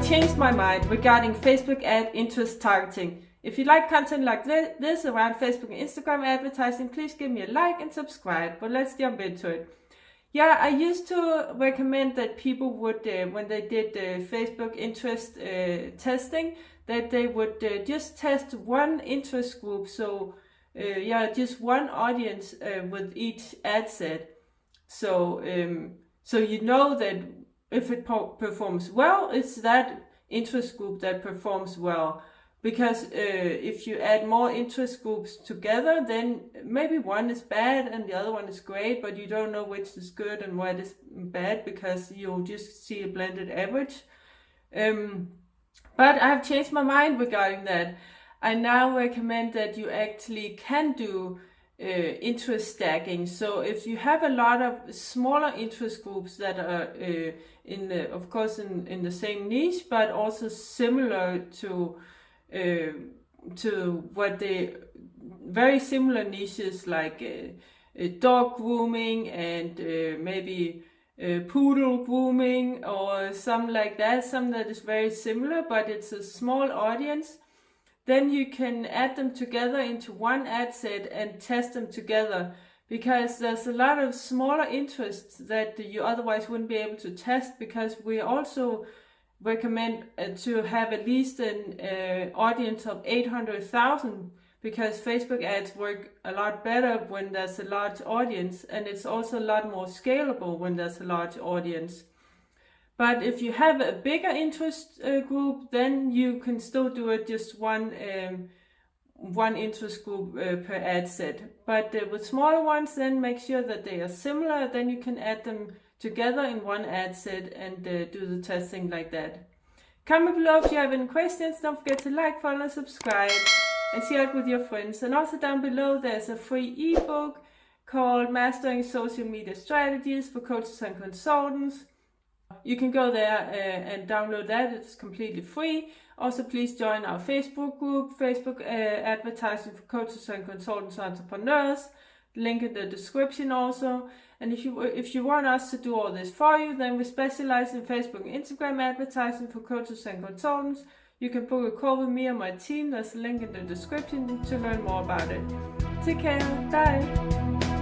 changed my mind regarding Facebook ad interest targeting. If you like content like this around Facebook and Instagram advertising, please give me a like and subscribe. But let's jump into it. Yeah, I used to recommend that people would, when they did Facebook interest testing, that they would just test one interest group. So just one audience with each ad set. So you know that if it performs well, it's that interest group that performs well. Because if you add more interest groups together, then maybe one is bad and the other one is great, but you don't know which is good and what is bad because you'll just see a blended average. But I have changed my mind regarding that. I now recommend that you actually can do interest stacking. So if you have a lot of smaller interest groups that are in the same niche, but also similar to what they very similar niches like dog grooming and maybe poodle grooming or something like that, something that is very similar but it's a small audience, then you can add them together into one ad set and test them together, because there's a lot of smaller interests that you otherwise wouldn't be able to test, because we also recommend to have at least an audience of 800,000, because Facebook ads work a lot better when there's a large audience, and it's also a lot more scalable when there's a large audience. But if you have a bigger interest group, then you can still do it just one interest group per ad set. But with smaller ones, then make sure that they are similar, then you can add them together in one ad set and do the testing like that. Comment below if you have any questions. Don't forget to like, follow, and subscribe, and share it with your friends. And also down below there's a free ebook called Mastering Social Media Strategies for Coaches and Consultants. You can go there and download that. It's completely free. Also, please join our Facebook group, Facebook Advertising for Coaches and Consultants Entrepreneurs. Link in the description also. And if you want us to do all this for you, then we specialize in Facebook and Instagram advertising for coaches and consultants. You can book a call with me or my team. There's a link in the description to learn more about it. Take care. Bye.